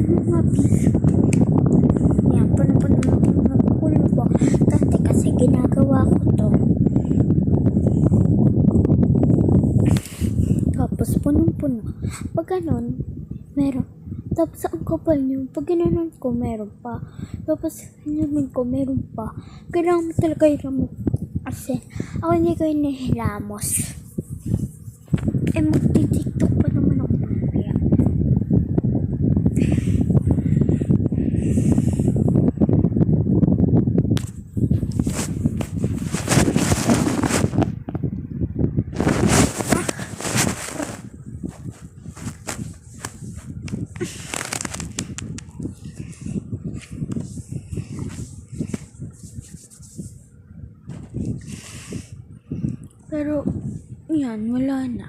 mabilis po. Yan, puno-puno ko. Dati kasi ginagawa ko to. Tapos punong-puno. Pag ganun, meron. Tapos ang kapal nyo, pag ginanon ko, meron pa. Tapos ginanon ko, meron pa. Kailangan mo talaga yung kasi ako hindi ko inihilamos. Magti-tiktok pa naman ako mamaya. Pero, yan, wala na.